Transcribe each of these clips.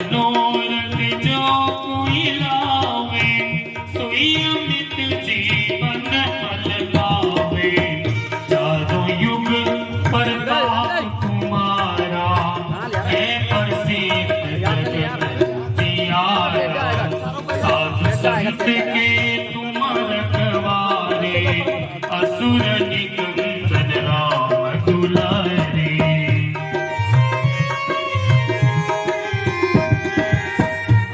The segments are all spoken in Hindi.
मनोरथ जो कोई लावे, सोई अमित जीवन फल पावे। चारों युग प्रताप तुम्हारा, है प्रसिद्ध जगत जियारा। साधु संत के तुम रखवारे, असुर निकंदन राम दुलारे।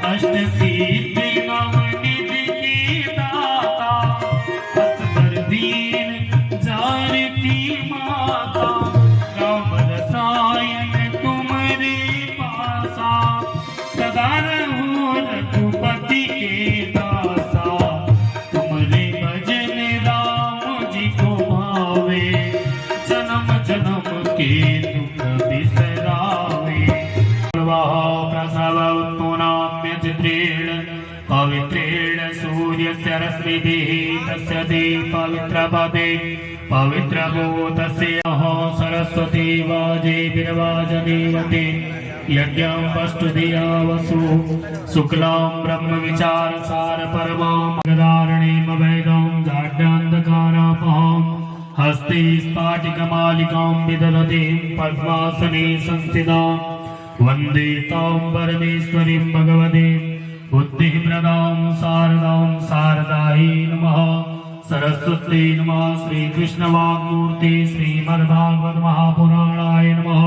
अष्ट सिद्धि नवनिधि की दाता, असबर दीन जानकी माता। राम रसायन तुम्हारे पासा, सदा रहो रघुपति के दासा। तुम्हारे भजन राम जी को भावे, जन्म जन्म के दुख बिसरावे। प्रसव उत्पुनाम्य चित्रेण पवित्रेण सूर्यस्य रश्मिभिः, तस्य ते पवित्रपदे पवित्रभूतस्य सरस्वती वाजे विर्वाजनीवते। यज्ञं वस्तुधिया वसु शुक्लां ब्रह्म विचार सार परमां गदारणीं वेदं जाड्यान्धकारापहां। हस्ते स्फाटिकमालिकां विदधतीं पद्मासने संस्थितां। वन्दे तां परमेश्वरीं भगवतीं बुद्धिप्रदां शारदां शारदायै नमः। सरस्वती नमः। श्रीकृष्णवाग्मूर्ति श्रीमद्भागवत महापुराणाय नमः।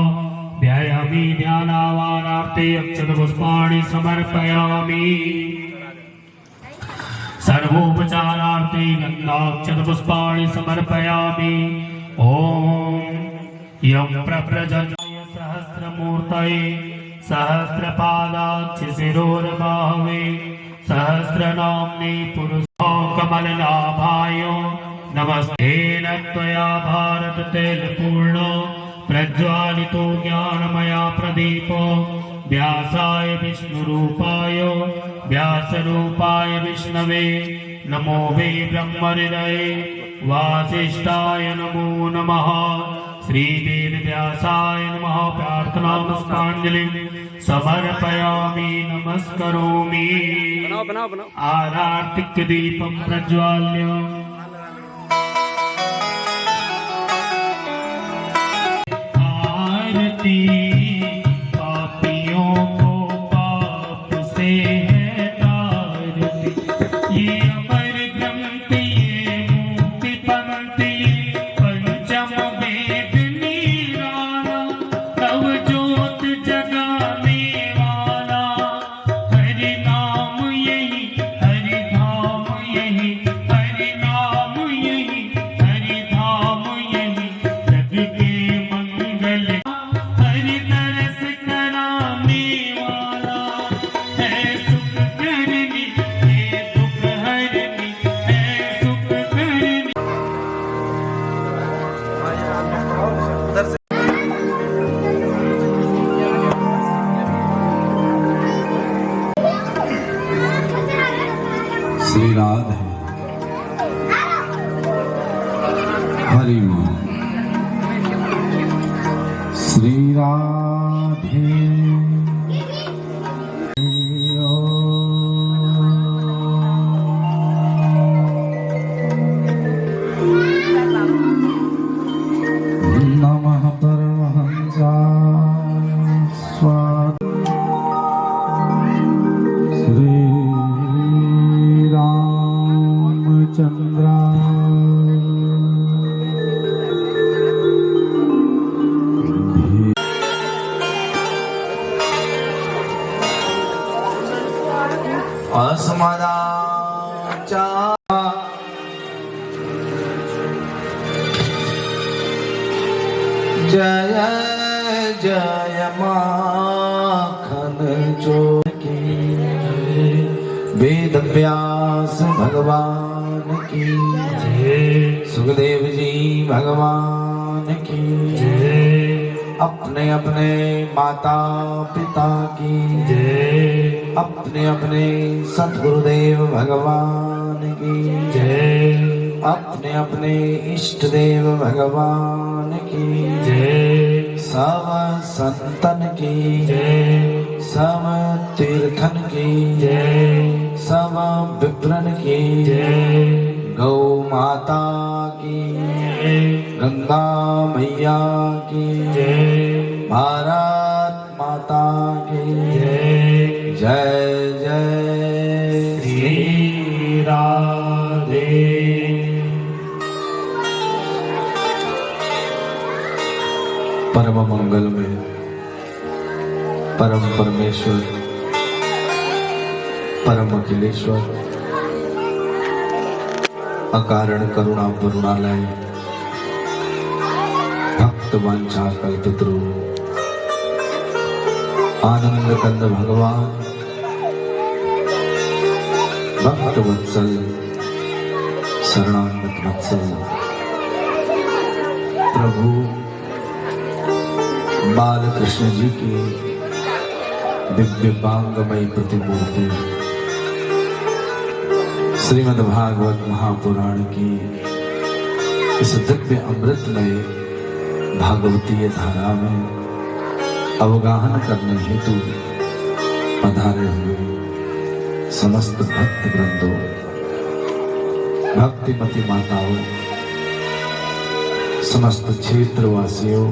ध्यायामि ध्यानावानार्थे अक्षतपुष्पाणि समर्पयामि। सर्वोपचारार्थे गन्धाक्षतपुष्पाणि समर्पयामि। ॐ यं प्रव्रजन्याय सहस्रमूर्तये सहस्रपादाक्ष शिरोर्बाहवे। सहस्रनाम्ने पुरुषकमलनाभाय नमस्ते। त्वया भारत तैलपूर्ण प्रज्वालितो ज्ञानमया प्रदीप। व्यासाय विष्णुरूपाय व्यासरूपाय विष्णवे नमो वे ब्रह्महृदये वासिष्ठाय नमो नमः। श्रीवेदव्यासाय नमः। प्रार्थना पुष्पांजलिं समर्पयामि नमस्करोमि। आरार्तिक दीपं प्रज्वाल्य आरती पापियों को पाप से है तारती। ये अमर ग्रंथ ये मुक्ति पंथी पंचम वेद निराला। तव ज्योत जगाने वाला हरि नाम यही हरि धाम यही हरि नाम यही हरि धाम यही। जग के मंगल हरि तरस कराने वाला है। सुख करनी है दुख हरनी है सुख करनी। श्री राधे हरि मोहन। श्री राधे नमः परमहंसाय स्वाहा। श्री रामचंद्राय अस्मदाचा जय जय माखन चोर की। वेद व्यास भगवान की जय। सुखदेव जी भगवान की जय। अपने अपने माता पिता की जय। अपने अपने सद्गुरुदेव भगवान की जय। अपने अपने इष्ट देव भगवान की जय। सब संतन की जय। सब तीर्थन की जय सब विप्रन की जय गौ माता की गंगा मैया की जय भारत माता की जय जय जय श्री राधे। परम मंगल में परम परमेश्वर परम अखिलेश्वर अकारण करुणा वरुणालय भक्त वांछा कल्पतरु आनंद कंद भगवान भक्त वत्सल शरणागत वत्सल प्रभु बाल कृष्ण जी की दिव्य बांगमयी प्रतिमूर्ति श्रीमद् भागवत महापुराण की इस दिव्य अमृतमय भागवतीय धारा में अवगाहन करने हेतु पधारे हुए समस्त भक्त वृंदों, भक्तिमती माताओं, समस्त क्षेत्रवासियों,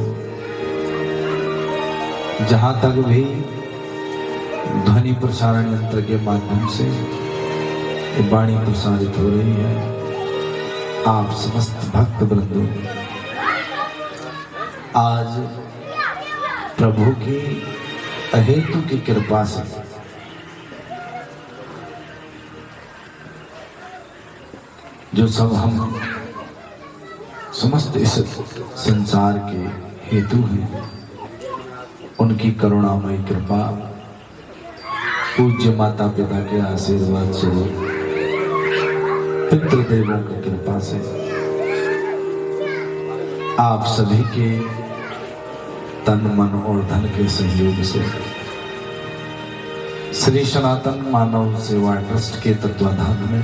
जहां तक भी ध्वनि प्रसारण यंत्र के माध्यम से ये वाणी प्रसारित हो रही है, आप समस्त भक्त वृंदों, आज प्रभु की अहेतु की कृपा से जो सब हम समस्त इस संसार के हेतु हैं, उनकी करुणामयी कृपा, पूज्य माता पिता के आशीर्वाद स्वरूप, पितृदेवों की कृपा से आप सभी के तन मन और धन के सहयोग से श्री सनातन मानव सेवा ट्रस्ट के तत्वाधान में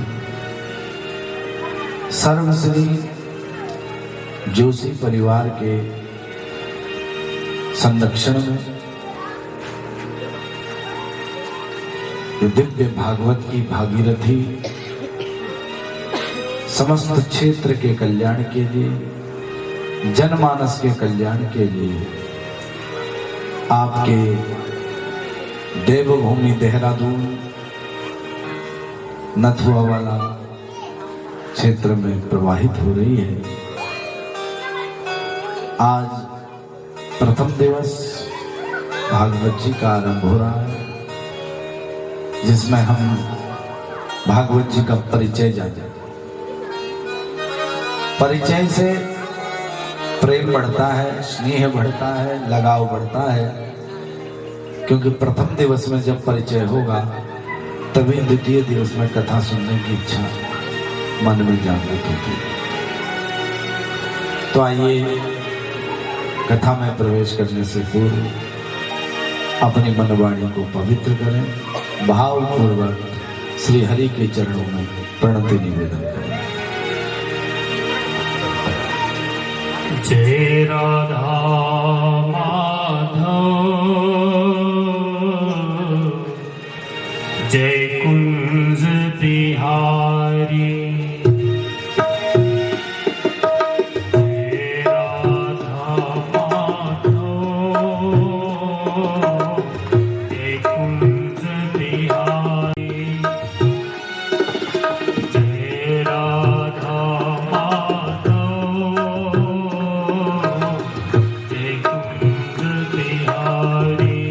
सर्वश्री जोशी परिवार के संरक्षण में दिव्य भागवत की भागीरथी समस्त क्षेत्र के कल्याण के लिए, जनमानस के कल्याण के लिए आपके देवभूमि देहरादून नथुआ वाला क्षेत्र में प्रवाहित हो रही है। आज प्रथम दिवस भागवत जी का आरंभ हो रहा है, जिसमें हम भागवत जी का परिचय जाने, परिचय से प्रेम बढ़ता है, स्नेह बढ़ता है, लगाव बढ़ता है, क्योंकि प्रथम दिवस में जब परिचय होगा तभी द्वितीय दिवस में कथा सुनने की इच्छा मन में जागृत होगी। तो आइए कथा में प्रवेश करने से पूर्व अपनी मनवाणी को पवित्र करें, भावपूर्वक श्री हरि के चरणों में प्रणति निवेदन करें। जय राधा माधव, जय कुंज बिहारी, जय राधा माधव, जय कुंज बिहारी, जय राधा माधव, जय कुंज बिहारी।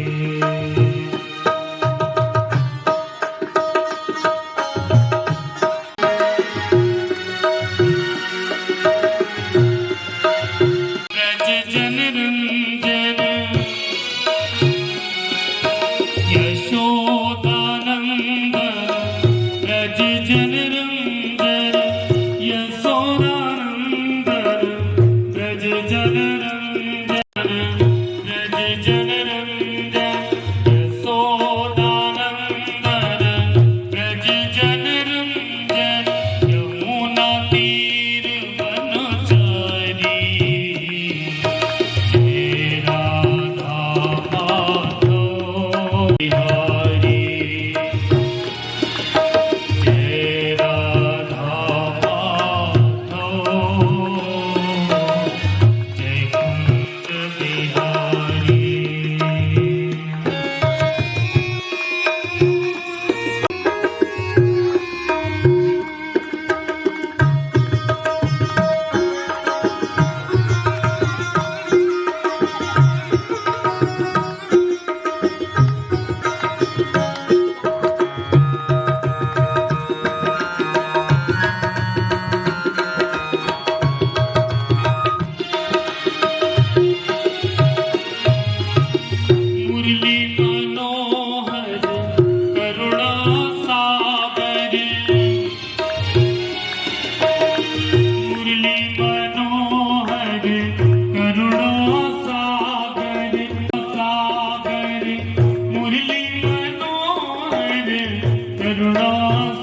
करुणा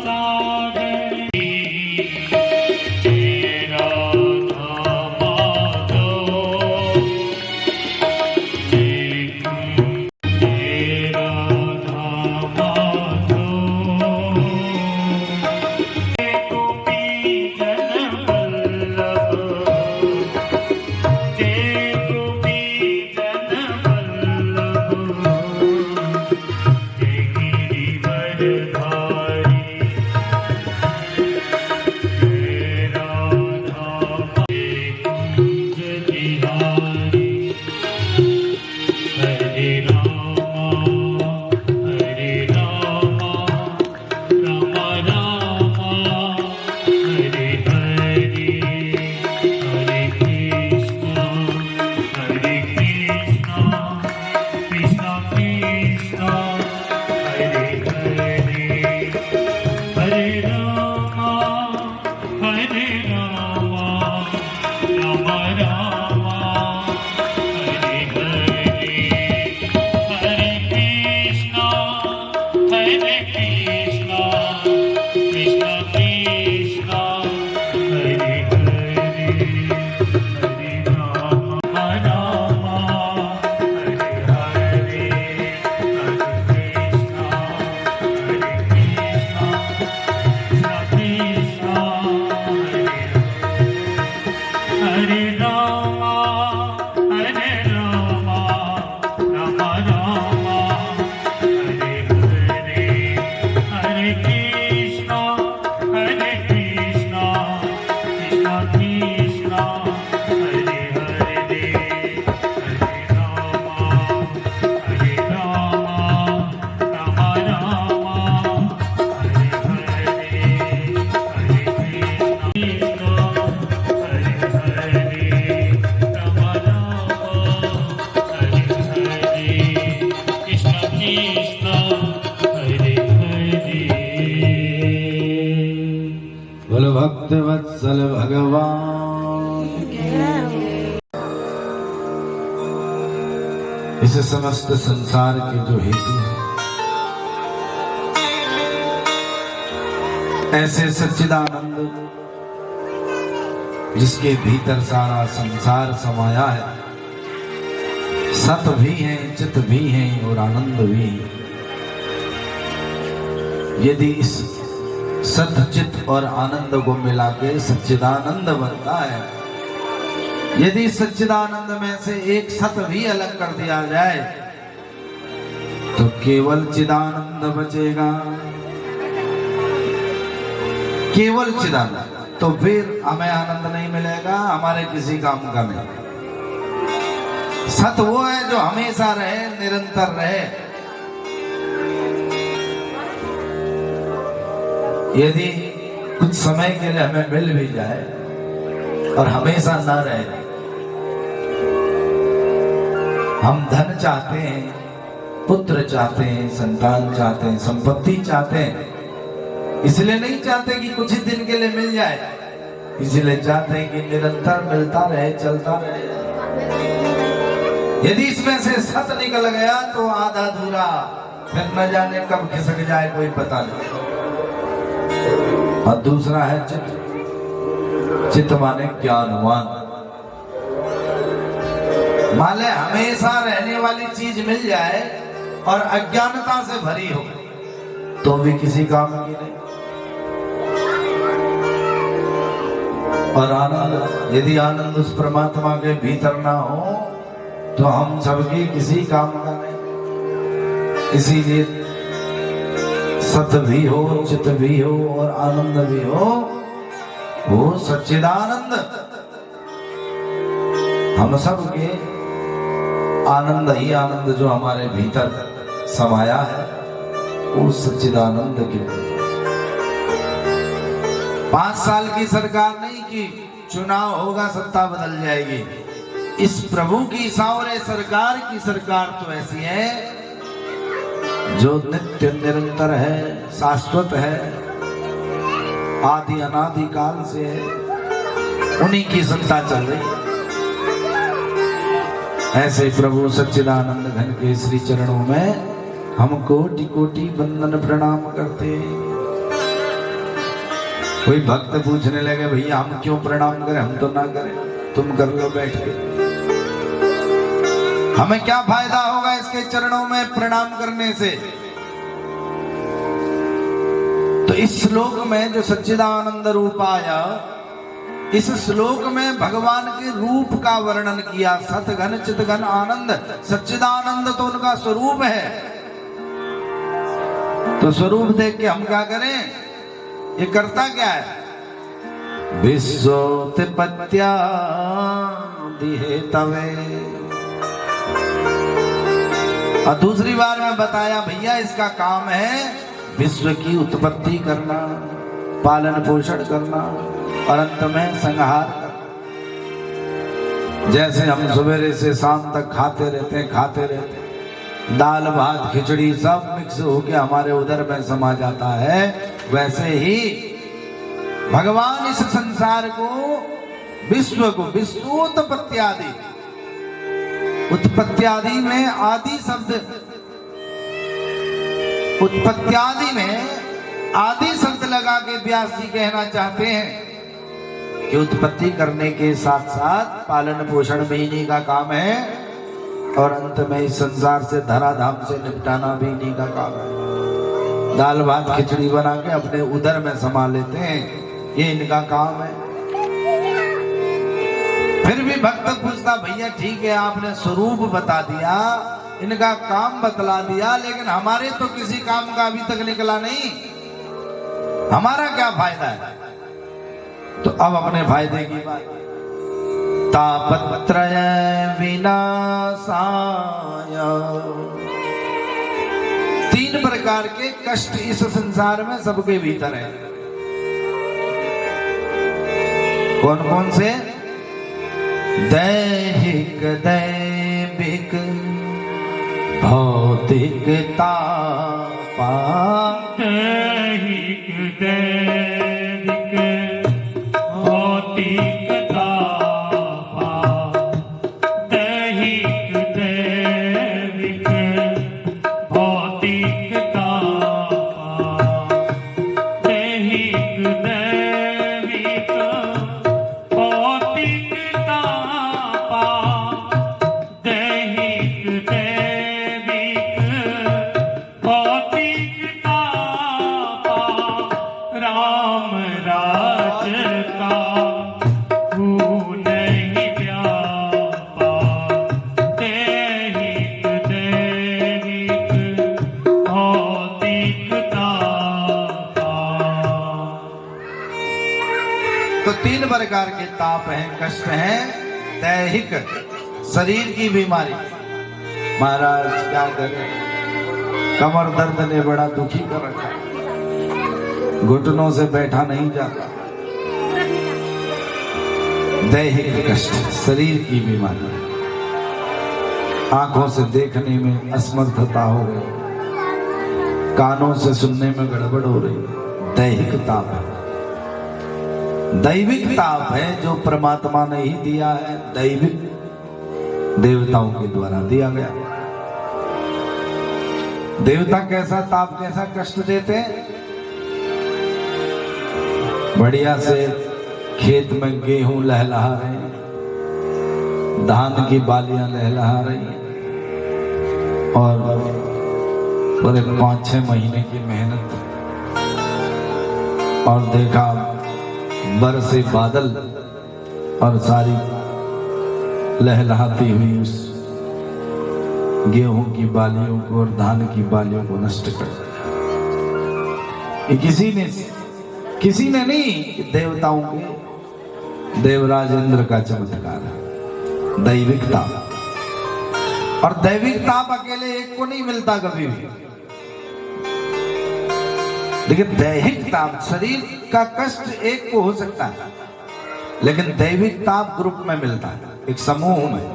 सागर जय राधा माधव जय राधा माधव गोपी जन वल्लभ जय गोपी जन वल्लभ जय गिरिवरधारी जय राधा जय कुंज बिहारी हरे रामा राम रामा हरे हरे हरे कृष्णा कृष्णा कृष्णा हरे हरे हरे रामा राम रामा हरे हरे हरे कृष्णा कृष्णा कृष्णा हरे हरे हरे रामा हरे हरे हरे कृष्णा कृष्णा हरे रामा राम रामा हरे हरे हरे कृष्णा कृष्णा कृष्णा हरे हरे हरे रामा राम रामा हरे हरे हरे कृष्णा हरे हरे राम हरे हरे कृष्ण कृष्ण हरे हरे। बोल भक्त वत्सल भगवान इस समस्त संसार के जो हेतु हैं ऐसे सच्चिदानंद जिसके भीतर सारा संसार समाया है, सत भी है, चित भी है और आनंद भी है। यदि इस सत चित और आनंद को मिला के सच्चिदानंद बनता है, यदि सच्चिदानंद में से एक सत भी अलग कर दिया जाए तो केवल चिदानंद बचेगा, केवल चिदानंद। तो फिर हमें आनंद नहीं मिलेगा, हमारे किसी काम का नहीं। सत वो है जो हमेशा रहे, निरंतर रहे। यदि कुछ समय के लिए हमें मिल भी जाए और हमेशा ना रहे, हम धन चाहते हैं, पुत्र चाहते हैं, संतान चाहते हैं, संपत्ति चाहते हैं, इसलिए नहीं चाहते कि कुछ ही दिन के लिए मिल जाए, इसलिए चाहते हैं कि निरंतर मिलता रहे, चलता रहे। यदि इसमें से सत निकल गया तो आधा अधूरा, फिर न जाने कब खिसक जाए कोई पता नहीं। और दूसरा है चित। चित माने ज्ञानवान। मान ले हमेशा रहने वाली चीज मिल जाए और अज्ञानता से भरी हो तो भी किसी काम की नहीं। और आनंद, यदि आनंद उस परमात्मा के भीतर ना हो तो हम सबकी किसी काम का नहीं। इसीलिए सत भी हो, चित भी हो और आनंद भी हो, वो सच्चिदानंद हम सबके आनंद ही आनंद जो हमारे भीतर समाया है वो सच्चिदानंद के। 5 साल की सरकार नहीं कि चुनाव होगा सत्ता बदल जाएगी। इस प्रभु की सावरे सरकार की सरकार तो ऐसी है जो नित्य निरंतर है, शाश्वत है, आदि अनादि काल से है, उन्हीं की सत्ता चल रही। ऐसे प्रभु सच्चिदानंद घन के श्री चरणों में हम कोटि कोटि वंदन प्रणाम करते हैं। कोई भक्त पूछने लगे भैया हम क्यों प्रणाम करें, हम तो ना करें, तुम कर लो बैठ के, हमें क्या फायदा होगा इसके चरणों में प्रणाम करने से। तो इस श्लोक में जो सच्चिदानंद रूप आया, इस श्लोक में भगवान के रूप का वर्णन किया। सत घन चित घन आनंद, सच्चिदानंद तो उनका स्वरूप है। तो स्वरूप देख के हम क्या करें, ये करता क्या है, विश्वोत्पत्त्या दिहे तवे। और दूसरी बार में बताया भैया इसका काम है विश्व की उत्पत्ति करना, पालन पोषण करना और अंत में संहार करना। जैसे हम सवेरे से शाम तक खाते रहते हैं, दाल भात खिचड़ी सब मिक्स होके हमारे उदर में समा जाता है, वैसे ही भगवान इस संसार को, विश्व को, विश्वोत्पत्त्यादि, उत्पत्त्यादि में आदि शब्द, उत्पत्त्यादि में आदि शब्द लगा के व्यास जी कहना चाहते हैं कि उत्पत्ति करने के साथ साथ पालन पोषण भी इन्हीं का काम है और अंत में इस संसार से धराधाम से निपटाना भी इन्हीं का काम है। दाल भात खिचड़ी बना के अपने उदर में समा लेते हैं, ये इनका काम है। फिर भी भक्त पूछता भैया ठीक है आपने स्वरूप बता दिया, इनका काम बतला दिया, लेकिन हमारे तो किसी काम का अभी तक निकला नहीं, हमारा क्या फायदा है। तो अब अपने फायदे की बात, तापत्रय विनाशाय, 3 प्रकार के कष्ट इस संसार में सबके भीतर है। कौन कौन से, दैहिक दैविक भौतिक तापा, दैहिक दैविक भौतिक तापा, दैहिक दैविक भौतिक तापा, दैहिक दैविक भौतिक तापा, दैहिक दैविक भौतिक तापा, राम राज का भू नहीं व्यापा, दैहिक दैविक भौतिक तापा। तो 3 प्रकार के ताप हैं, कष्ट हैं। दैहिक शरीर की बीमारी, महाराज क्या करें, कमर दर्द ने बड़ा दुखी कर रखा, घुटनों से बैठा नहीं जाता। दैहिक कष्ट, शरीर की बीमारी, आंखों से देखने में असमर्थता हो गई, कानों से सुनने में गड़बड़ हो रही, दैहिक ताप है। दैविक ताप है जो परमात्मा ने ही दिया है, दैविक देवताओं के द्वारा दिया गया। देवता कैसा ताप, कैसा कष्ट देते हैं, बढ़िया से खेत में गेहूं लहलहा रहे हैं, धान की बालियां लहलहा रही हैं और पूरे 5-6 महीने की मेहनत, और देखा बरसे बादल और सारी लहलहाती हुई उस गेहूं की बालियों को और धान की बालियों को नष्ट कर दिया। ये किसी ने नहीं, देवताओं के, देवराज इंद्र का चमत्कार है। दैविक ताप, और दैविक ताप अकेले एक को नहीं मिलता कभी भी। लेकिन दैहिक ताप, शरीर का कष्ट एक को हो सकता है, लेकिन दैविक ताप ग्रुप में मिलता है, एक समूह में।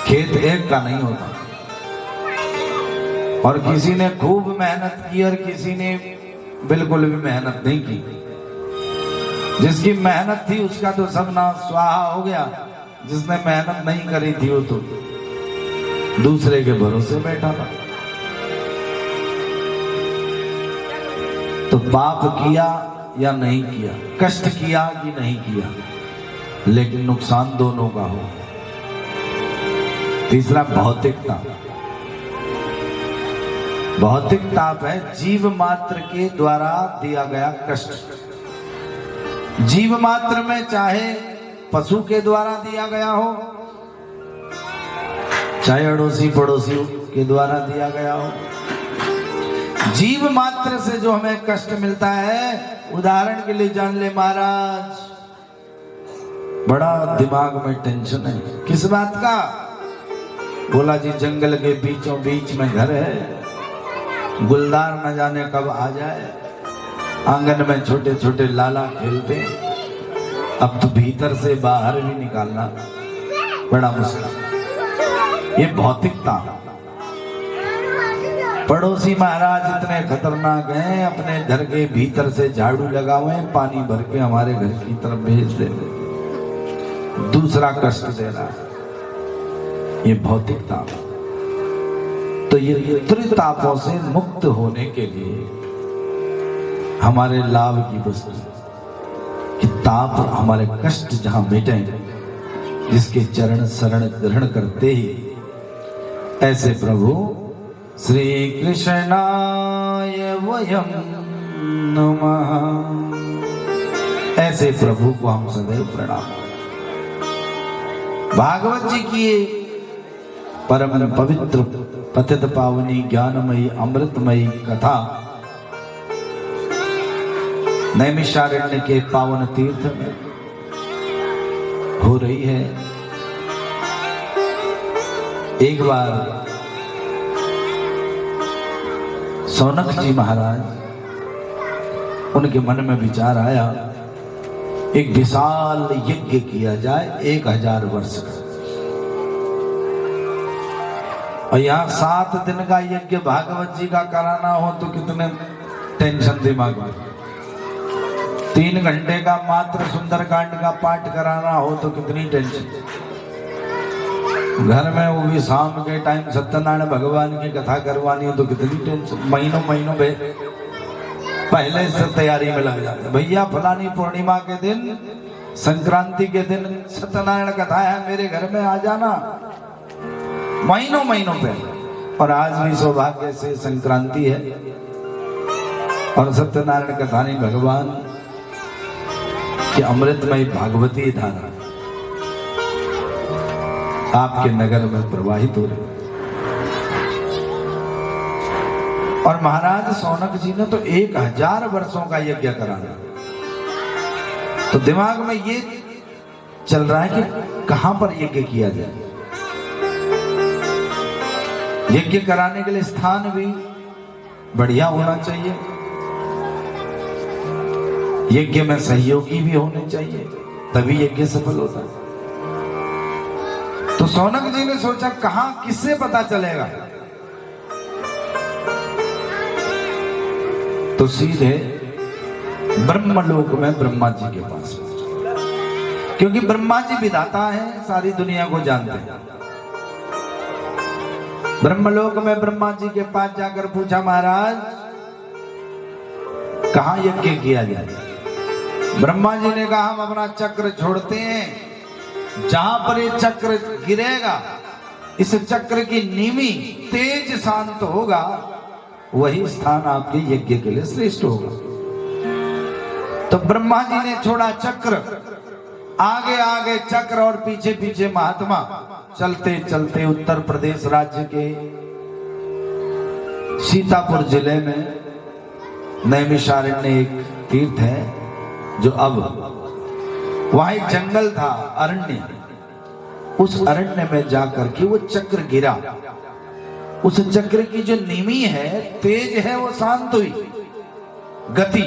खेत एक का नहीं होता, और किसी ने खूब मेहनत की और किसी ने बिल्कुल भी मेहनत नहीं की। जिसकी मेहनत थी उसका तो सब नाश स्वाहा हो गया, जिसने मेहनत नहीं करी थी वो तो दूसरे के भरोसे बैठा था। तो पाप किया या नहीं किया, कष्ट किया कि नहीं किया, लेकिन नुकसान दोनों का हो। तीसरा भौतिकता। भौतिक ताप है जीव मात्र के द्वारा दिया गया कष्ट। जीव मात्र में चाहे पशु के द्वारा दिया गया हो, चाहे अड़ोसी पड़ोसी के द्वारा दिया गया हो, जीव मात्र से जो हमें कष्ट मिलता है, उदाहरण के लिए जान ले महाराज, बड़ा दिमाग में टेंशन है। किस बात का? बोला जी जंगल के बीचों बीच में घर है, गुलदार न जाने कब आ जाए, आंगन में छोटे छोटे लाला खेलते, अब तो भीतर से बाहर भी निकालना बड़ा मुश्किल। ये भौतिकता। पड़ोसी महाराज इतने खतरनाक हैं, अपने घर के भीतर से झाड़ू लगा हुए हैं, पानी भर के हमारे घर की तरफ भेज दे रहे, दूसरा कष्ट दे रहा है। ये भौतिकता। तो ये त्रितापों से मुक्त होने के लिए हमारे लाभ की वस्तु कि ताप, हमारे कष्ट जहां मिटे, जिसके चरण शरण ग्रहण करते ही ऐसे प्रभु श्री कृष्णाय वयम नमः, ऐसे प्रभु को हम सदैव प्रणाम। भागवत जी की परम पवित्र पतित पावनी ज्ञानमयी अमृतमयी कथा नैमिषारण्य के पावन तीर्थ में हो रही है। एक बार सौनक जी महाराज, उनके मन में विचार आया एक विशाल यज्ञ किया जाए 1000 वर्ष का। और यहाँ 7 दिन का यज्ञ भागवत जी का कराना हो तो कितने टेंशन दिमाग में। 3 घंटे का मात्र सुंदरकांड का पाठ कराना हो तो कितनी टेंशन। घर में वो भी शाम के टाइम सत्यनारायण भगवान की कथा करवानी हो तो कितनी टेंशन। महीनों महीनों पहले से तैयारी में लग जाते। भैया फलानी पूर्णिमा के दिन, संक्रांति के दिन सत्यनारायण कथा है, मेरे घर में आ जाना। महीनों महीनों पहले। और आज भी सौभाग्य से संक्रांति है और सत्यनारायण कथा नहीं, भगवान की अमृतमय भागवती धारा आपके नगर में प्रवाहित हो रही। और महाराज सौनक जी ने तो 1000 वर्षों का यज्ञ कराना। तो दिमाग में ये चल रहा है कि कहां पर यज्ञ किया जाए। यज्ञ कराने के लिए स्थान भी बढ़िया होना चाहिए, यज्ञ में सहयोगी भी होने चाहिए, तभी यज्ञ सफल होता है। तो सौनक जी ने सोचा कहां, किससे पता चलेगा। तो सीधे ब्रह्मलोक में ब्रह्मा जी के पास, क्योंकि ब्रह्मा जी विधाता हैं, सारी दुनिया को जानते हैं। ब्रह्मलोक में ब्रह्मा जी के पास जाकर पूछा, महाराज कहां यज्ञ किया जाए। ब्रह्मा जी ने कहा, हम अपना चक्र छोड़ते हैं, जहां पर ये चक्र गिरेगा, इस चक्र की नीमी तेज शांत होगा, वही स्थान आपके यज्ञ के लिए श्रेष्ठ होगा। तो ब्रह्मा जी ने छोड़ा चक्र, आगे आगे चक्र और पीछे पीछे महात्मा। चलते चलते उत्तर प्रदेश राज्य के सीतापुर जिले में नैमिषारण्य एक तीर्थ है, जो अब वहां एक जंगल था, अरण्य। उस अरण्य में जाकर के वो चक्र गिरा। उस चक्र की जो नीमी है, तेज है, वो शांत हुई गति।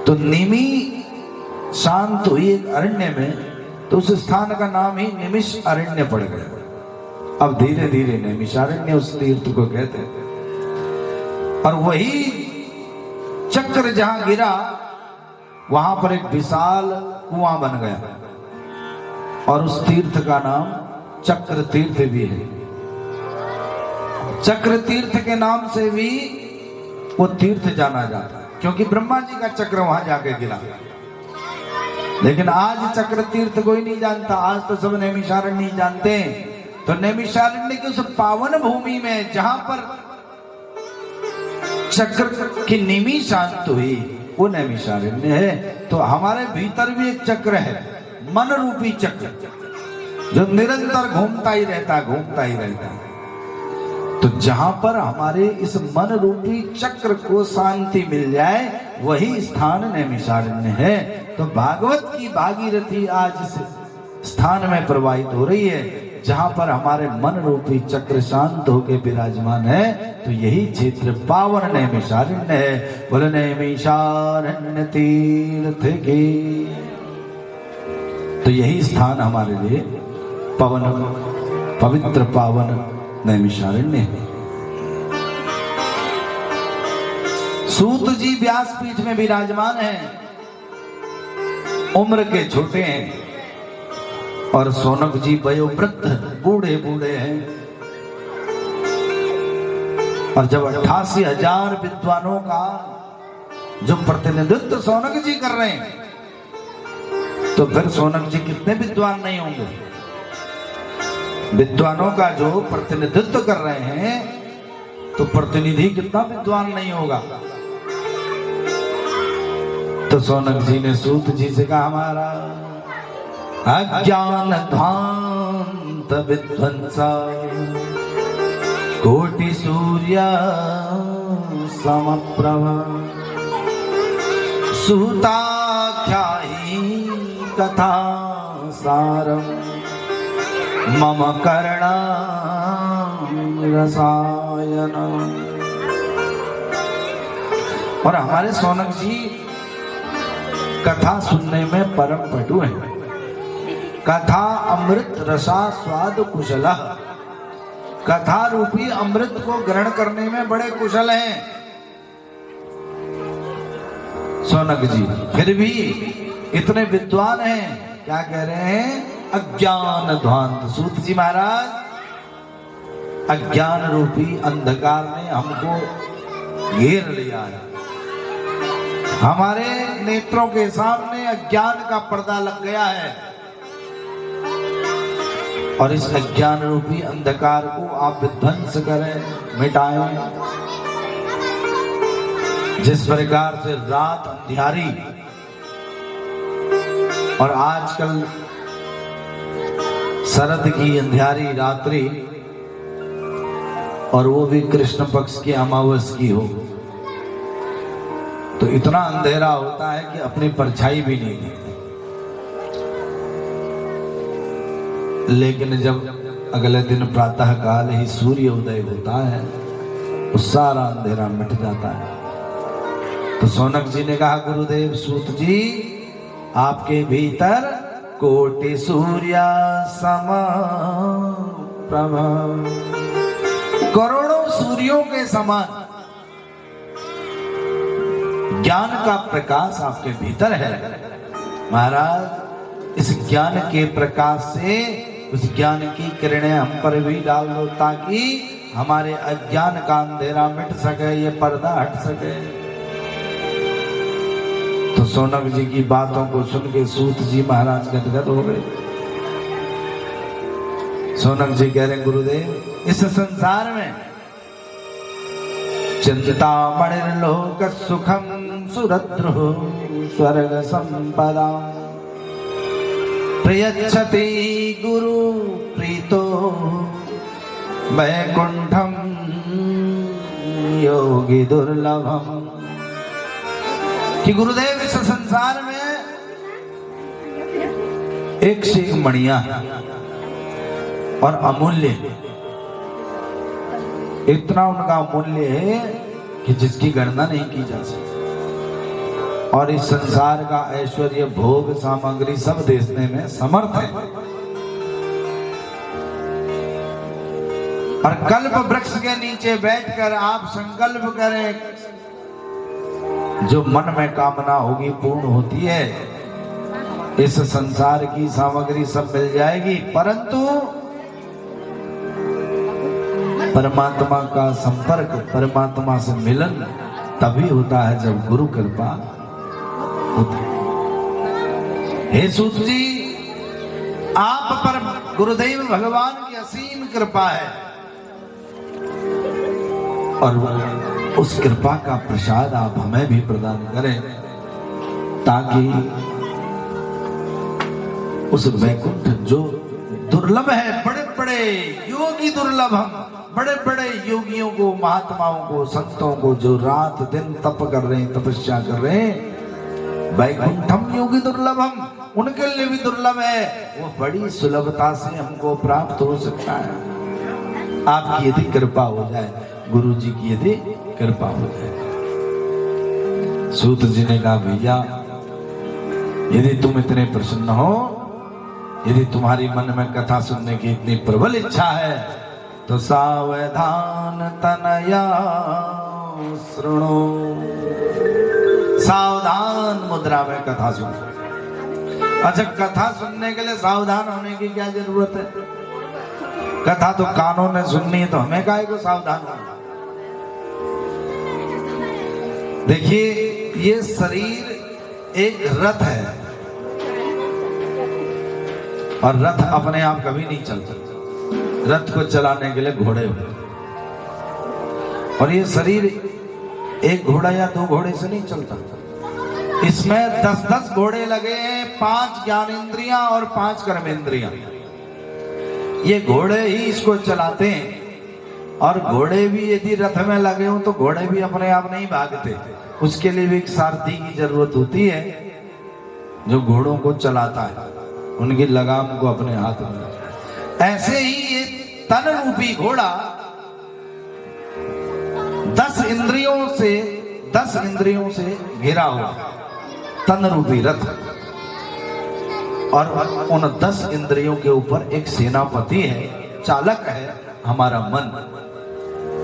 तो नीमी शांत हुई एक अरण्य में, तो उस स्थान का नाम ही निमिष अरण्य पड़ गया। अब धीरे धीरे नैमिषारण्य उस तीर्थ को कहते हैं। और वही चक्र जहां गिरा, वहां पर एक विशाल कुआं बन गया और उस तीर्थ का नाम चक्र तीर्थ भी है। चक्र तीर्थ के नाम से भी वो तीर्थ जाना जाता है, क्योंकि ब्रह्मा जी का चक्र वहां जाके गिरा। लेकिन आज चक्र तीर्थ कोई नहीं जानता, आज तो सब नैमिषारण्य जानते हैं। तो नैमिषारण्य की उस पावन भूमि में जहां पर चक्र की निमी शांत हुई, वो नैमिषारण्य है। तो हमारे भीतर भी एक चक्र है, मन रूपी चक्र, जो निरंतर घूमता ही रहता है। तो जहां पर हमारे इस मन रूपी चक्र को शांति मिल जाए, वही स्थान नैमिषारण्य है। तो भागवत की भागीरथी आज इस स्थान में प्रवाहित हो रही है, जहां पर हमारे मन रूपी चक्र शांत होकर विराजमान है। तो यही क्षेत्र पावन नैमिषारण्य है। बोले नैमिषारण्य तीर्थ की। तो यही स्थान हमारे लिए पवित्र पावन नैमिषारण्य है। सूत जी व्यासपीठ में विराजमान हैं, उम्र के छोटे हैं, और सोनक जी वयोवृद्ध बूढ़े हैं। और जब 88,000 विद्वानों का जो प्रतिनिधित्व सोनक जी कर रहे हैं, तो फिर सोनक जी कितने विद्वान नहीं होंगे। विद्वानों का जो प्रतिनिधित्व कर रहे हैं, तो प्रतिनिधि कितना विद्वान नहीं होगा। तो सोनक जी ने सूत जी से कहा, हमारा अज्ञान ध्वांत विध्वंसा कोटि सूर्य समप्रभ सूताख्यायी कथा सारम मम कर्णा रसायन। और हमारे सोनक जी कथा सुनने में परम पटु हैं। कथा अमृत रसा स्वाद कुशल, कथा रूपी अमृत को ग्रहण करने में बड़े कुशल हैं सोनक जी। फिर भी इतने विद्वान हैं, क्या कह रहे हैं, अज्ञान ध्वांत। सूत जी महाराज, अज्ञान रूपी अंधकार ने हमको घेर लिया है। हमारे नेत्रों के सामने अज्ञान का पर्दा लग गया है, और इस अज्ञान रूपी अंधकार को आप विध्वंस करें, मिटाएं। जिस प्रकार से रात अंधियारी, और आजकल शरद की अंधियारी रात्रि, और वो भी कृष्ण पक्ष की अमावस की हो, तो इतना अंधेरा होता है कि अपनी परछाई भी नहीं दिखती। लेकिन जब अगले दिन प्रातः काल ही सूर्य उदय होता है, तो सारा अंधेरा मिट जाता है। तो सोनक जी ने कहा, गुरुदेव सूत जी, आपके भीतर कोटि सूर्य सम प्रभा, करोड़ों सूर्यों के समान ज्ञान का प्रकाश आपके भीतर है। महाराज, इस ज्ञान के प्रकाश से उस ज्ञान की किरणें हम पर भी डाल दो, ताकि हमारे अज्ञान का अंधेरा मिट सके, ये पर्दा हट सके। तो सोनक जी की बातों को सुन के सूत जी महाराज गदगद हो गए। सोनक जी कह रहे, गुरुदेव, इस संसार में चिंतामणिर्लोक सुखम सुरद्रुः स्वर्ग संपदा प्रयच्छति गुरु प्रीतो वैकुंठम योगी दुर्लभम। कि गुरुदेव, इस संसार में एक से एक मणियां और अमूल्य, इतना उनका अमूल्य है कि जिसकी गणना नहीं की जा सकती। और इस संसार का ऐश्वर्य, भोग, सामग्री सब देने में समर्थ है। और कल्प वृक्ष के नीचे बैठकर आप संकल्प करें, जो मन में कामना होगी पूर्ण होती है। इस संसार की सामग्री सब मिल जाएगी, परंतु परमात्मा का संपर्क, परमात्मा से मिलन तभी होता है जब गुरु कृपा होती है। हे सूत जी, आप पर गुरुदेव भगवान की असीम कृपा है और उस कृपा का प्रसाद आप हमें भी प्रदान करें ताकि उस वैकुंठ जो दुर्लभ है, बड़े बड़े योगी दुर्लभ, हम बड़े बड़े योगियों को, महात्माओं को, संतों को जो रात दिन तप कर रहे हैं, तपस्या कर रहे हैं, वैकुंठम योगी दुर्लभम, उनके लिए भी दुर्लभ है। वो बड़ी सुलभता से हमको प्राप्त हो सकता है आपकी यदि कृपा हो जाए, गुरु जी की यदि कृपा हो जाए। सूत जी ने कहा, भैया यदि तुम इतने प्रसन्न हो, यदि तुम्हारी मन में कथा सुनने की इतनी प्रबल इच्छा है, तो सावधान तनया श्रृणु, सावधान मुद्रा में कथा सुनो। अच्छा, कथा सुनने के लिए सावधान होने की क्या जरूरत है? कथा तो कानों ने सुननी है, तो हमें काहे को सावधान होना? देखिए, ये शरीर एक रथ है और रथ अपने आप कभी नहीं चलता। रथ को चलाने के लिए घोड़े होते, और ये शरीर एक घोड़ा या दो घोड़े से नहीं चलता। इसमें 10-10 घोड़े लगे हैं, 5 ज्ञानेंद्रियां और 5 कर्मेंद्रियां। ये घोड़े ही इसको चलाते हैं। और घोड़े भी यदि रथ में लगे हो तो घोड़े भी अपने आप नहीं भागते, उसके लिए भी एक सारथी की जरूरत होती है जो घोड़ों को चलाता है, उनकी लगाम को अपने हाथ में। ऐसे ही ये तन रूपी घोड़ा 10 इंद्रियों से घिरा हुआ तन रूपी रथ, और उन 10 इंद्रियों के ऊपर एक सेनापति है, चालक है हमारा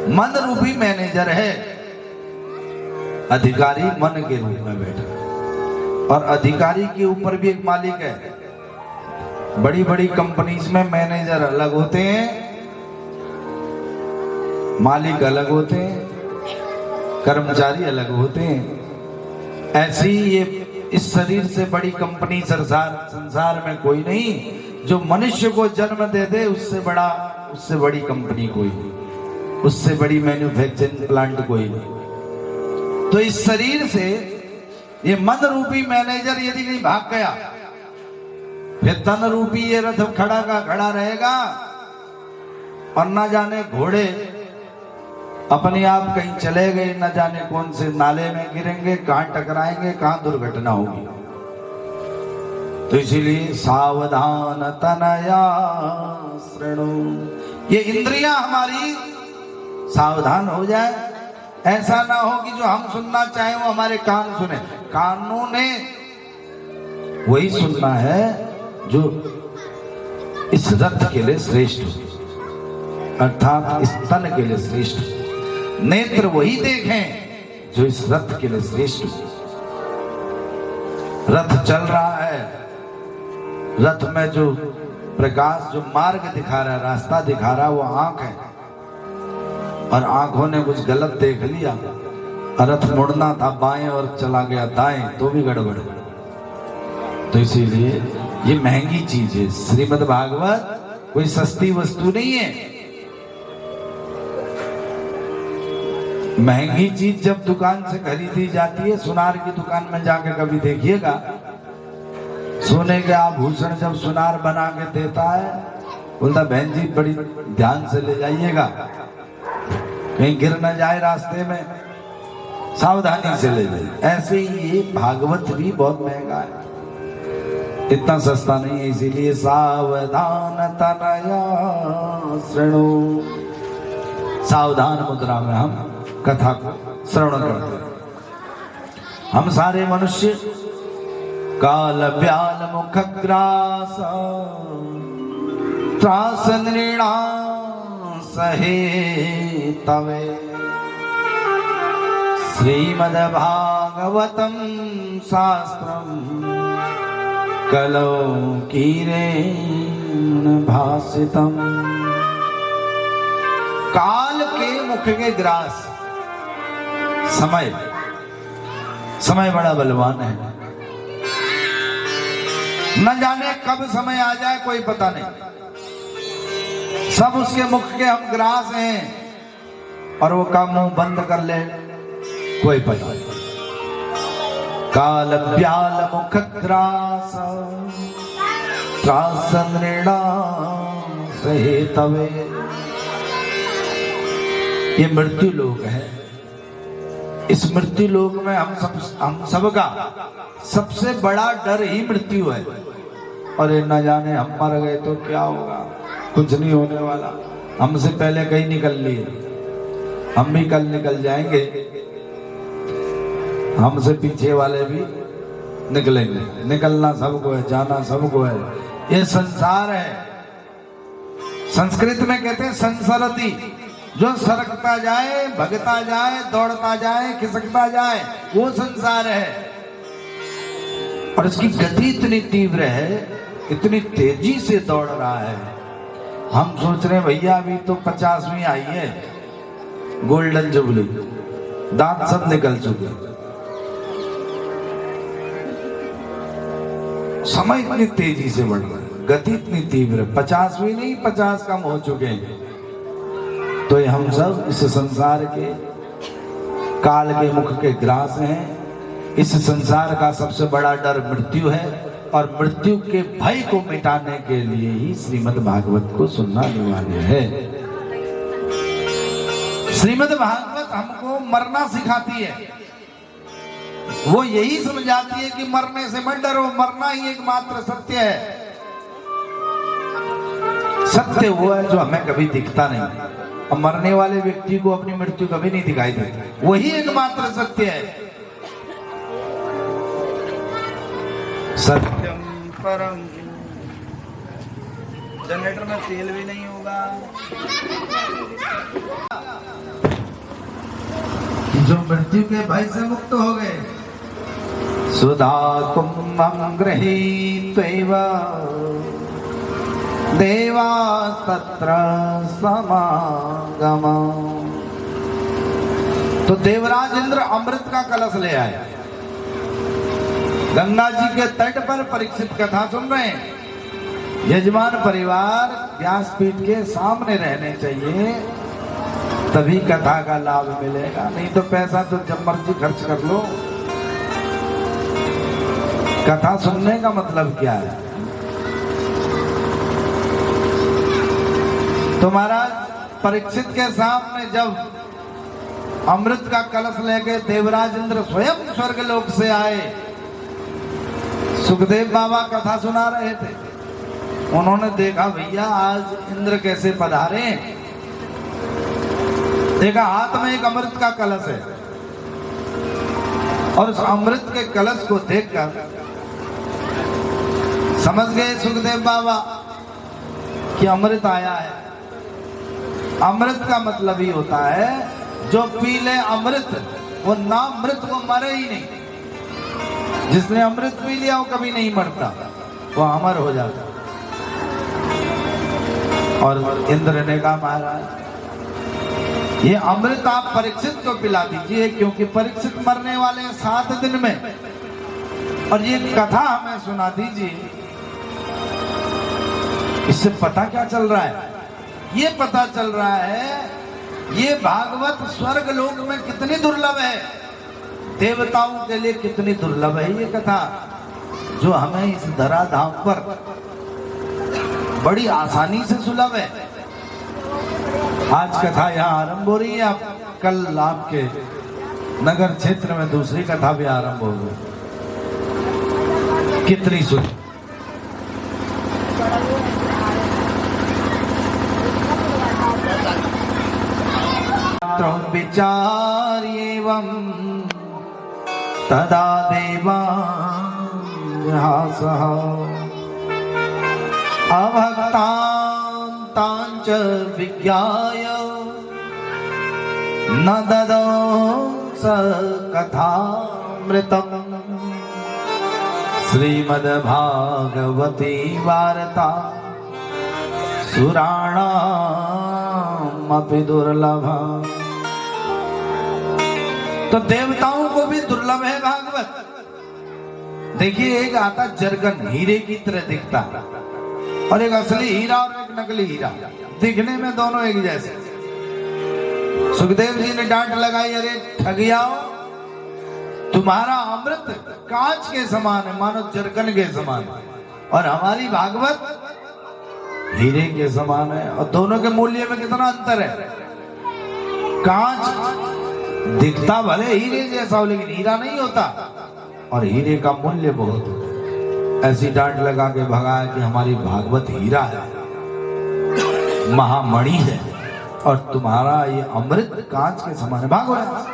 मन रूपी मैनेजर है, अधिकारी मन के रूप में बैठा। और अधिकारी के ऊपर भी एक मालिक है। बड़ी बड़ी कंपनीज में मैनेजर अलग होते हैं, मालिक अलग होते हैं, कर्मचारी अलग होते हैं। ऐसे ही ये इस शरीर से बड़ी कंपनी संसार में कोई नहीं। जो मनुष्य को जन्म दे दे उससे बड़ी कंपनी कोई नहीं, उससे बड़ी मैन्युफैक्चरिंग प्लांट कोई नहीं। तो इस शरीर से ये मन रूपी मैनेजर यदि नहीं भाग गया, फिर तन रूपी ये रथ खड़ा का खड़ा रहेगा, और न जाने घोड़े अपने आप कहीं चले गए, न जाने कौन से नाले में गिरेंगे, कहां टकराएंगे, कहां दुर्घटना होगी। तो इसीलिए सावधान तनया श्रृणु, ये इंद्रियां हमारी सावधान हो जाए। ऐसा ना हो कि जो हम सुनना चाहें वो हमारे कान सुने। कानों ने वही सुनना है जो इस रथ के लिए श्रेष्ठ हो, अर्थात इस तन के लिए श्रेष्ठ हो। नेत्र वही देखें जो इस रथ के लिए श्रेष्ठ हो। रथ चल रहा है, रथ में जो प्रकाश, जो मार्ग दिखा रहा है, रास्ता दिखा रहा है, वो आंख है। और आंखों ने कुछ गलत देख लिया, रथ मुड़ना था बाएं और चला गया दाएं, तो भी गड़बड़। तो इसीलिए ये महंगी चीज है। श्रीमद् भागवत कोई सस्ती वस्तु नहीं है। महंगी चीज जब दुकान से खरीदी जाती है, सुनार की दुकान में जाके कभी देखिएगा, सोने के आभूषण जब सुनार बना के देता है, बोलता बहन जी बड़ी ध्यान से ले जाइएगा, कहीं गिर न जाए रास्ते में, सावधानी से ले जाइए। ऐसे ही ये भागवत भी बहुत महंगा है, इतना सस्ता नहीं है। इसीलिए सावधान तनया श्रृणु, सावधान मुद्रा में हम कथा को श्रवण करते हैं। हम सारे मनुष्य काल व्याल मुख ग्रास त्रास नृणा सहे तवे श्रीमद् भागवतम शास्त्रम कलौ कीरेण भासितम् काल के मुख के ग्रास। समय, समय बड़ा बलवान है, न जाने कब समय आ जाए कोई पता नहीं। सब उसके मुख के हम ग्रास हैं और वो का मुंह बंद कर ले कोई पता नहीं। काल ब्याल मुख ग्रास त्रास नृणा सहे तवे। ये मृत्यु लोक है। इस मृत्यु लोक में हम सबका सबसे बड़ा डर ही मृत्यु है। और ये न जाने हम मर गए तो क्या होगा, कुछ नहीं होने वाला। हमसे पहले कहीं निकल लिए, हम भी कल निकल जाएंगे, हमसे पीछे वाले भी निकलेंगे। निकलना सबको है, जाना सबको है। ये संसार है। संस्कृत में कहते हैं संसरती, जो सरकता जाए, भगता जाए, दौड़ता जाए, खिसकता जाए, वो संसार है। और इसकी गति इतनी तीव्र है, इतनी तेजी से दौड़ रहा है। हम सोच रहे हैं भैया अभी तो 50वीं आई है, गोल्डन जुबली, दांत सब निकल चुके। समय इतनी तेजी से बढ़ रहा है, गति इतनी तीव्र, 50वीं नहीं 50 कम हो चुके हैं। तो ये हम सब इस संसार के काल के मुख के ग्रास हैं। इस संसार का सबसे बड़ा डर मृत्यु है और मृत्यु के भय को मिटाने के लिए ही श्रीमद् भागवत को सुनना अनिवार्य है। श्रीमद् भागवत हमको मरना सिखाती है। वो यही समझाती है कि मरने से मत डरो, मरना ही एकमात्र सत्य है। सत्य वो है जो हमें कभी दिखता नहीं, और मरने वाले व्यक्ति को अपनी मृत्यु कभी नहीं दिखाई देती। वही एकमात्र सत्य है। सत्यम परम। जनरेटर में तेल भी नहीं होगा। जो मृत्यु के भय से मुक्त हो गए, सुधा कुंभं गृहीत्वैव देवास्तत्र समागम। तो देवराज इंद्र अमृत का कलश ले आए। गंगा जी के तट पर परीक्षित कथा सुन रहे हैं। यजमान परिवार व्यासपीठ के सामने रहने चाहिए, तभी कथा का लाभ मिलेगा। नहीं तो पैसा तो जब मर्जी खर्च कर लो। कथा सुनने का मतलब क्या है? तो महाराज परीक्षित के सामने जब अमृत का कलश लेके देवराज इंद्र स्वयं स्वर्गलोक से आए, सुखदेव बाबा कथा सुना रहे थे। उन्होंने देखा भैया आज इंद्र कैसे पधारे। देखा हाथ में एक अमृत का कलश है, और उस अमृत के कलश को देखकर समझ गए सुखदेव बाबा कि अमृत आया है। अमृत का मतलब ही होता है जो पी ले अमृत वो ना मृत, वो मरे ही नहीं। जिसने अमृत पी लिया वो कभी नहीं मरता, वो अमर हो जाता। और इंद्र ने कहा महाराज ये अमृत आप परीक्षित को पिला दीजिए, क्योंकि परीक्षित मरने वाले हैं 7 दिन में, और ये कथा हमें सुना दीजिए। इससे पता क्या चल रहा है? ये पता चल रहा है ये भागवत स्वर्ग लोक में कितनी दुर्लभ है, देवताओं के लिए कितनी दुर्लभ है ये कथा, जो हमें इस धराधाम पर बड़ी आसानी से सुलभ है। आज कथा यहाँ आरंभ हो रही है, अब कल आपके नगर क्षेत्र में दूसरी कथा भी आरंभ होगी। कितनी सुलभ विचार एवं तदा देवा अभक्तांतांच विज्ञाय न ददौ स कथामृतम्। श्रीमद्भागवती वार्ता सुराणां अपि दुर्लभा। तो देवताओं को भी दुर्लभ है भागवत। देखिए, एक आता जरगन हीरे की तरह दिखता और एक असली हीरा और एक नकली हीरा, दिखने में दोनों एक जैसे। सुखदेव जी ने डांट लगाई, अरे ठगियाओ, तुम्हारा अमृत कांच के समान है, मानो जरगन के समान, और हमारी भागवत हीरे के समान है। और दोनों के मूल्य में कितना अंतर है। कांच दिखता भले हीरे जैसा हो, लेकिन हीरा नहीं होता, और हीरे का मूल्य बहुत है। ऐसी डांट लगा के भगाया कि हमारी भागवत हीरा है, महामणि है, और तुम्हारा ये अमृत कांच के समान है। भागवत।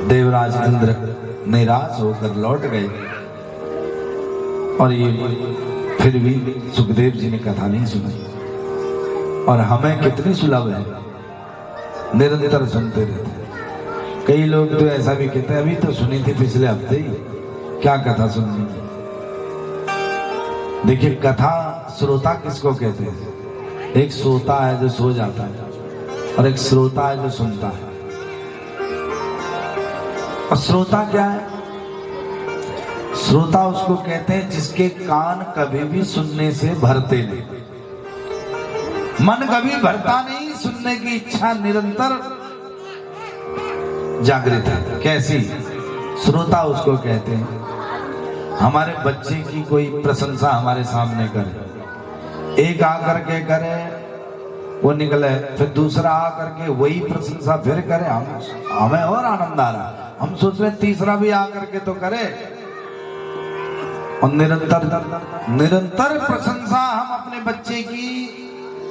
देवराज इंद्र निराश होकर लौट गए, और ये फिर भी सुखदेव जी ने कथा नहीं सुनी। और हमें कितनी सुलभ है, निरंतर सुनते रहते हैं। कई लोग तो ऐसा भी कहते हैं, अभी तो सुनी थी पिछले हफ्ते ही, क्या कथा सुननी। देखिए, कथा श्रोता किसको कहते हैं? एक सोता है जो सो जाता है, और एक श्रोता है जो सुनता है। और श्रोता क्या है? श्रोता उसको कहते हैं जिसके कान कभी भी सुनने से भरते नहीं, मन कभी भरता नहीं, सुनने की इच्छा निरंतर जागृत है। कैसी? श्रोता उसको कहते हैं। हमारे बच्चे की कोई प्रशंसा हमारे सामने करे, एक आकर के करे, वो निकले, फिर दूसरा आकर के वही प्रशंसा फिर करे, हमें और आनंद आ रहा, हम सोच रहे तीसरा भी आकर के तो करे। और निरंतर प्रशंसा हम अपने बच्चे की,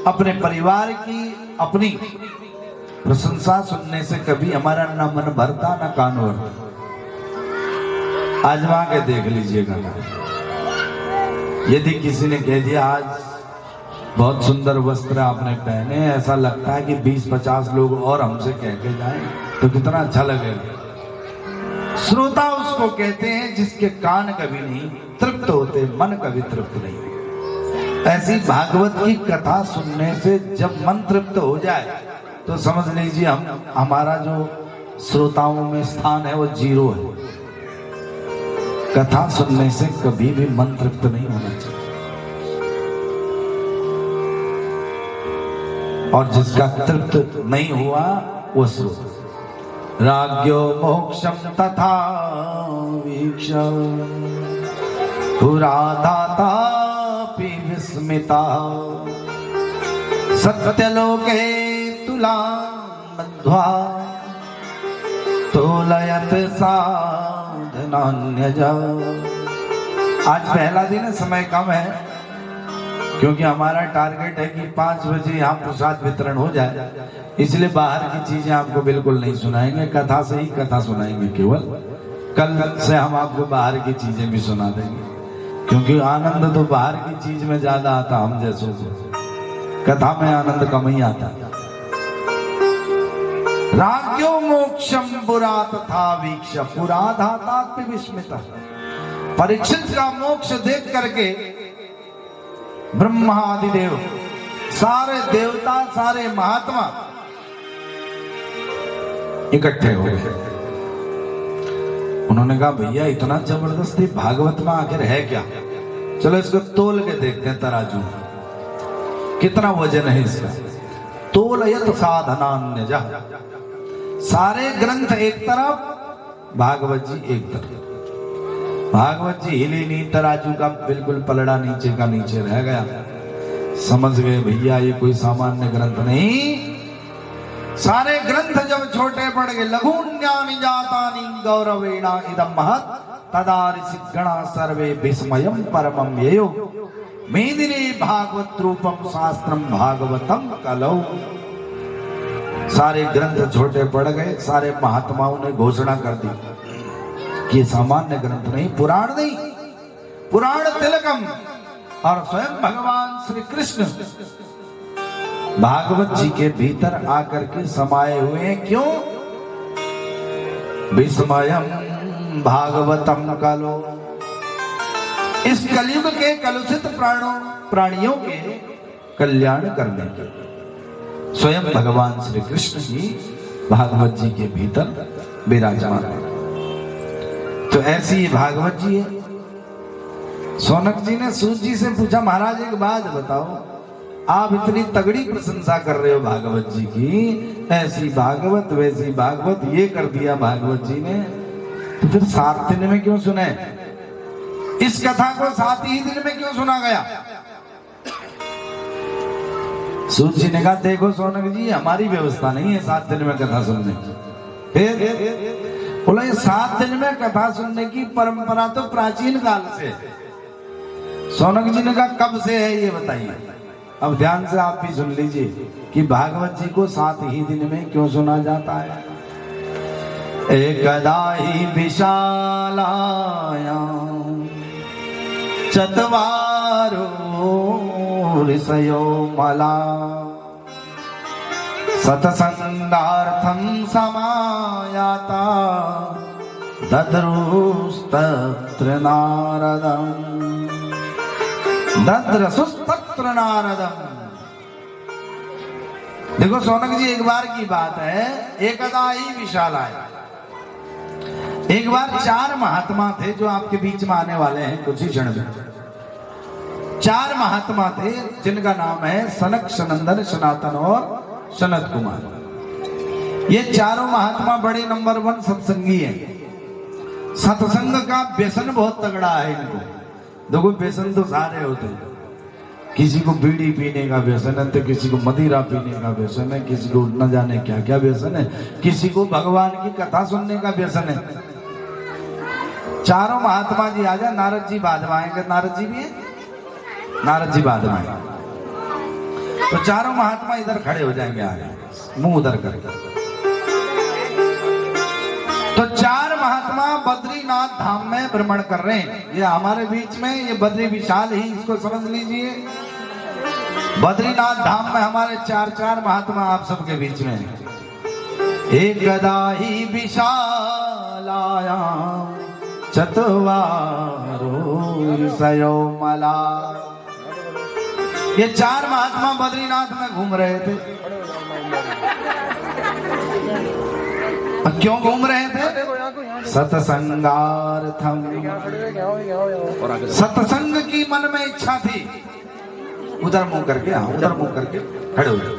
अपने परिवार की, अपनी प्रशंसा सुनने से कभी हमारा न मन भरता न कान भरता। आजमा के देख लीजिएगा। यदि किसी ने कह दिया आज बहुत सुंदर वस्त्र आपने पहने, ऐसा लगता है कि 20-50 लोग और हमसे कह के जाएं तो कितना अच्छा लगेगा। श्रोता उसको कहते हैं जिसके कान कभी नहीं तृप्त होते, मन कभी तृप्त नहीं। ऐसी भागवत की कथा सुनने से जब मन तृप्त हो जाए तो समझ लीजिए हमारा जो श्रोताओं में स्थान है वो 0 है। कथा सुनने से कभी भी मन तृप्त नहीं होना चाहिए। और जिसका तृप्त नहीं हुआ वो श्रोता। राज्ञो मोक्षम तथा वीक्ष पुराधातापि विस्मिता सत्यलोके तुलामध्वा तोलयत साधनान्यज। आज पहला दिन है, समय कम है, क्योंकि हमारा टारगेट है कि 5 बजे यहाँ प्रसाद वितरण हो जाए, इसलिए बाहर की चीजें आपको बिल्कुल नहीं सुनाएंगे, कथा से ही कथा सुनाएंगे केवल। कल से हम आपको बाहर की चीजें भी सुना देंगे, क्योंकि आनंद तो बाहर की चीज में ज्यादा आता, हम जैसों से कथा में आनंद कम ही आता। राज्ञो मोक्षम पुरा तथा वीक्ष पुराधातापि विस्मिता। परीक्षित का मोक्ष देख करके ब्रह्मा आदि देव, सारे देवता, सारे महात्मा इकट्ठे हो गए। उन्होंने कहा भैया इतना जबरदस्ती भागवत में आखिर है क्या? चलो इसको तोल के देखते हैं, तराजू कितना वजन है इसका। तोलयत साधनान्यजा। सारे ग्रंथ एक तरफ, भागवत जी एक तरफ। भागवत जी हिली नहीं, तराजू का बिल्कुल पलड़ा नीचे का नीचे रह गया। समझ गए भैया ये कोई सामान्य ग्रंथ नहीं। सारे ग्रंथ जब छोटे पड़ गए, लघुन्यानि जातानि गौरवेणा इदं महत् तदा ऋषिगणा सर्वे विस्मयं परमं ययो मेदिने भागवत रूपम शास्त्रम भागवतम कलौ। सारे ग्रंथ छोटे पड़ गए। सारे महात्माओं ने घोषणा कर दी कि सामान्य ग्रंथ नहीं, पुराण नहीं, पुराण तिलकम। और स्वयं भगवान श्री कृष्ण भागवत जी के भीतर आकर के समाये हुए हैं। क्यों? विस्मयम भागवतम कलो। इस कलयुग के कलुषित प्राणियों के कल्याण करने के। स्वयं भगवान श्री कृष्ण ही भागवत जी के भीतर विराजमान है। तो ऐसी ये भागवत जी है। सौनक जी ने सूत जी से पूछा, महाराज एक बात बताओ, आप इतनी तगड़ी प्रशंसा कर रहे हो भागवत जी की, ऐसी भागवत वैसी भागवत, ये कर दिया भागवत जी ने, तो फिर 7 दिन में क्यों सुने? इस कथा को 7 ही दिन में क्यों सुना गया? सूत जी ने कहा, देखो सौनक जी, हमारी व्यवस्था नहीं है 7 दिन में कथा सुनने की। फिर बोला, ये 7 दिन में कथा सुनने की परंपरा तो प्राचीन काल से। सौनक जी ने कहा, कब से है ये बताइए। अब ध्यान से आप भी सुन लीजिए कि भागवत जी को 7 ही दिन में क्यों सुना जाता है। एकदा ही विशालाया चत्वारो ऋषयो मला सत्संगार्थं समायाता दद्रुस्तत्र नारदम् दद्रसुस्तत्र नारदम्। देखो सौनक जी, एक बार की बात है, एकदा ही विशालाया, एक बार 4 महात्मा थे जो आपके बीच में आने वाले हैं कुछ ही क्षण में। 4 महात्मा थे जिनका नाम है सनक, सनंदन, सनातन और सनत कुमार। ये चारों महात्मा बड़े नंबर 1 सत्संगी हैं। सत्संग का व्यसन बहुत तगड़ा है इनको। देखो व्यसन तो सारे होते हैं, किसी को बीड़ी पीने का व्यसन है, तो किसी को मदिरा पीने का व्यसन है, किसी को न जाने क्या क्या व्यसन है, किसी को भगवान की कथा सुनने का व्यसन है। चारों महात्मा जी आजा, नारद जी बाद में आएंगे। नारद जी भी है, नारद जी बाद में आएंगे। तो चारों महात्मा इधर खड़े हो जाएंगे आगे, मुंह उधर करके। तो 4 महात्मा बद्रीनाथ धाम में भ्रमण कर रहे हैं। ये हमारे बीच में, ये बद्री विशाल ही, इसको समझ लीजिए। बद्रीनाथ धाम में हमारे 4 महात्मा आप सबके बीच में हैं। एकदा ही विशालाया चत्वारो ऋषयो मला। ये 4 महात्मा बद्रीनाथ में घूम रहे थे। क्यों घूम रहे थे? सत्संगार्थम, सत्संग की मन में इच्छा थी। उधर मुंह करके, हाँ उधर मुंह करके खड़े हो जाओ।